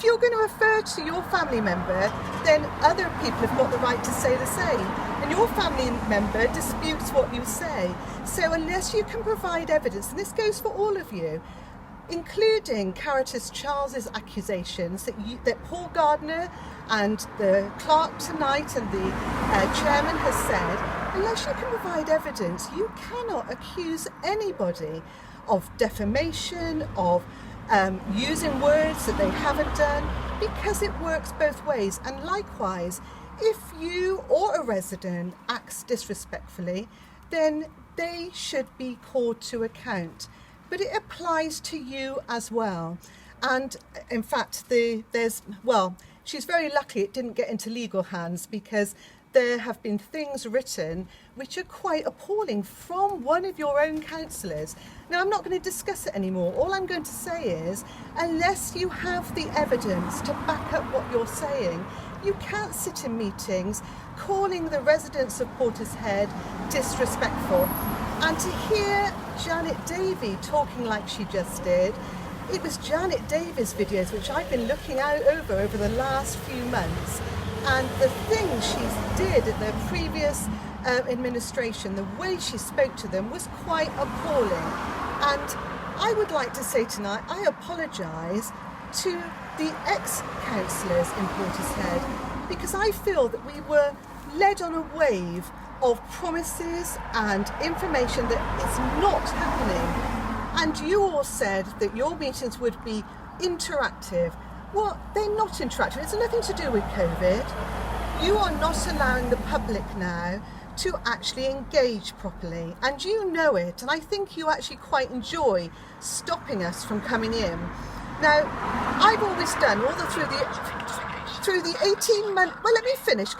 if you're going to refer to your family member, then other people have got the right to say the same. And your family member disputes what you say. So unless you can provide evidence, and this goes for all of you, including Caritas Charles's accusations that Paul Gardner and the clerk tonight and the chairman has said, unless you can provide evidence, you cannot accuse anybody of defamation, of using words that they haven't done, because it works both ways. And likewise, if you or a resident acts disrespectfully, then they should be called to account. But it applies to you as well. And in fact, she's very lucky it didn't get into legal hands, because there have been things written which are quite appalling from one of your own councillors. Now, I'm not going to discuss it anymore. All I'm going to say is, unless you have the evidence to back up what you're saying, you can't sit in meetings calling the residents of Portishead disrespectful. And to hear Janet Davey talking like she just did, it was Janet Davey's videos which I've been looking over the last few months. And the things she did in the previous administration, the way she spoke to them, was quite appalling. And I would like to say tonight, I apologise to the ex-councillors in Portishead, because I feel that we were led on a wave of promises and information that is not happening. And you all said that your meetings would be interactive. Well, they're not interactive. It's nothing to do with COVID. You are not allowing the public now to actually engage properly, and you know it, and I think you actually quite enjoy stopping us from coming in. Now, I've always done all through the 18 months. Well, let me finish.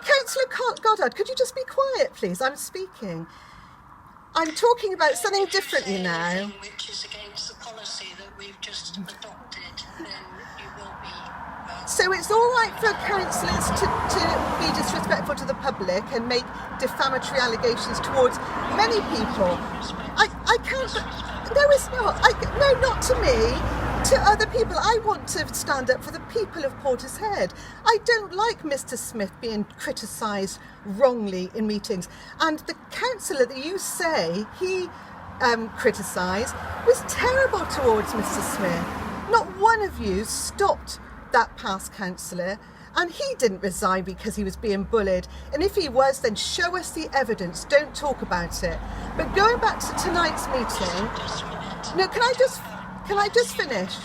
Councillor Goddard, could you just be quiet, please? I'm speaking. I'm talking about something differently now. Which is against the policy that we've just adopted, then you will be... So it's all right for councillors to be disrespectful to the public and make defamatory allegations towards many people. I can't... No, it's not. No, not to me. To other people. I want to stand up for the people of Portishead. I don't like Mr Smith being criticised wrongly in meetings. And the councillor that you say he criticised was terrible towards Mr Smith. Not one of you stopped that past councillor, and he didn't resign because he was being bullied. And if he was, then show us the evidence. Don't talk about it. But going back to tonight's meeting... No, can I just finish?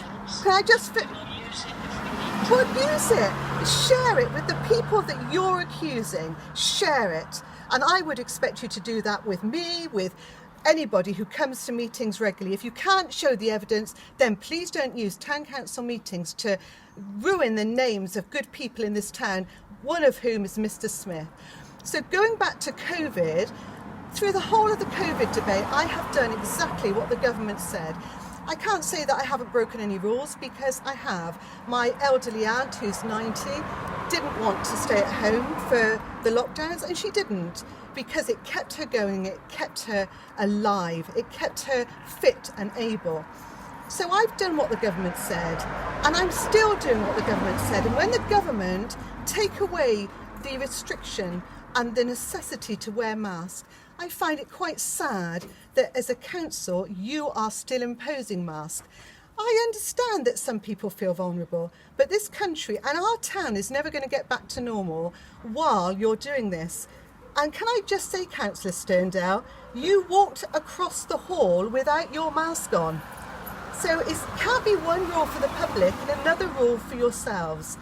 Well, use it. Share it with the people that you're accusing. Share it. And I would expect you to do that with me, with anybody who comes to meetings regularly. If you can't show the evidence, then please don't use town council meetings to ruin the names of good people in this town, one of whom is Mr Smith. So going back to COVID, through the whole of the COVID debate, I have done exactly what the government said. I can't say that I haven't broken any rules, because I have. My elderly aunt, who's 90, didn't want to stay at home for the lockdowns, and she didn't, because it kept her going, it kept her alive, it kept her fit and able. So I've done what the government said, and I'm still doing what the government said. And when the government take away the restriction and the necessity to wear masks, I find it quite sad that as a council you are still imposing masks. I understand that some people feel vulnerable, but this country and our town is never going to get back to normal while you're doing this. And can I just say, Councillor Sterndale, you walked across the hall without your mask on. So it can't be one rule for the public and another rule for yourselves.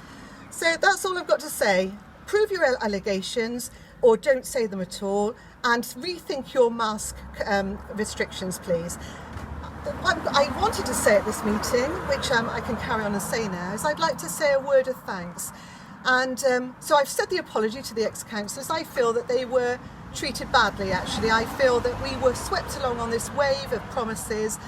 So that's all I've got to say. Prove your allegations, or don't say them at all, and rethink your mask restrictions, please. I wanted to say at this meeting, which I can carry on and say now, is I'd like to say a word of thanks. And so I've said the apology to the ex-councillors. I feel that they were treated badly, actually. I feel that we were swept along on this wave of promises.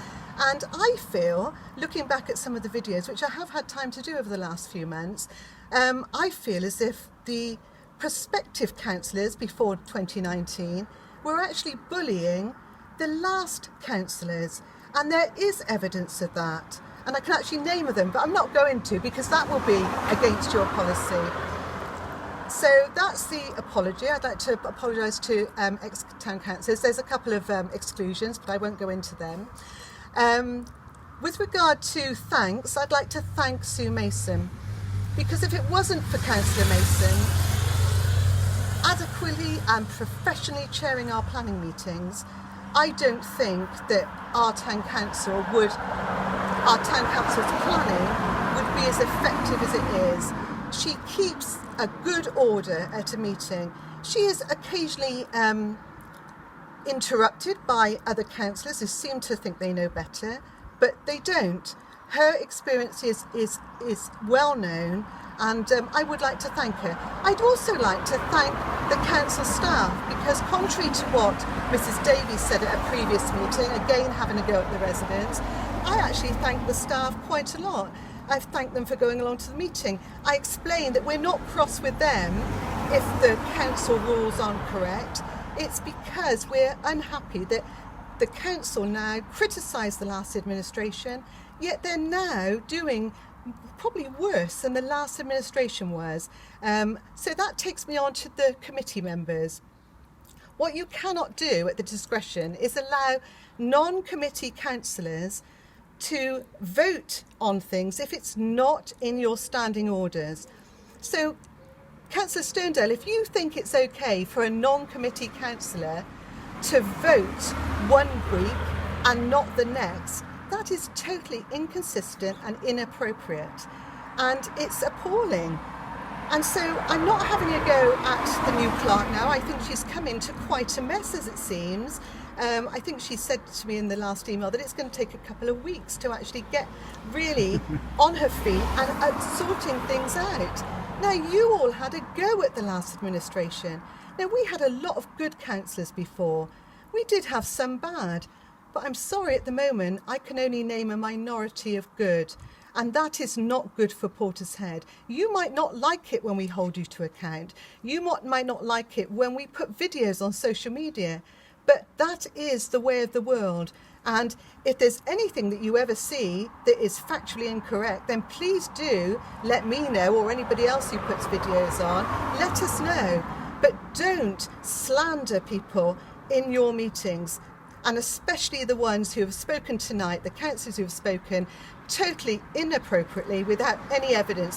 And I feel, looking back at some of the videos, which I have had time to do over the last few months, I feel as if the prospective councillors before 2019 were actually bullying the last councillors, and there is evidence of that. and I can actually name them, but I'm not going to because that will be against your policy. So that's the apology. I'd like to apologise to ex-town councillors. There's a couple of exclusions, but I won't go into them. With regard to thanks, I'd like to thank Sue Mason, because if it wasn't for Councillor Mason adequately and professionally chairing our planning meetings, I don't think that our town council's planning would be as effective as it is. She keeps a good order at a meeting. She is occasionally interrupted by other councillors who seem to think they know better, but they don't. Her experience is well known, and I would like to thank her. I'd also like to thank the council staff, because contrary to what Mrs Davies said at a previous meeting, again having a go at the residents, I actually thank the staff quite a lot. I've thanked them for going along to the meeting. I explained that we're not cross with them if the council rules aren't correct. It's because we're unhappy that the council now criticised the last administration, yet they're now doing probably worse than the last administration was. So that takes me on to the committee members. What you cannot do at the discretion is allow non-committee councillors to vote on things if it's not in your standing orders. So, Councillor Sterndale, if you think it's okay for a non-committee councillor to vote one week and not the next, that is totally inconsistent and inappropriate, and it's appalling. And so I'm not having a go at the new clerk now. I think she's come into quite a mess, as it seems. I think she said to me in the last email that it's going to take a couple of weeks to actually get really on her feet and sorting things out. Now, you all had a go at the last administration. Now, we had a lot of good councillors before. We did have some bad, but I'm sorry, at the moment I can only name a minority of good, and that is not good for Portishead. You might not like it when we hold you to account. You might not like it when we put videos on social media, but that is the way of the world. And if there's anything that you ever see that is factually incorrect, then please do let me know, or anybody else who puts videos on, let us know. But don't slander people in your meetings, and especially the ones who have spoken tonight, the councillors who have spoken totally inappropriately without any evidence.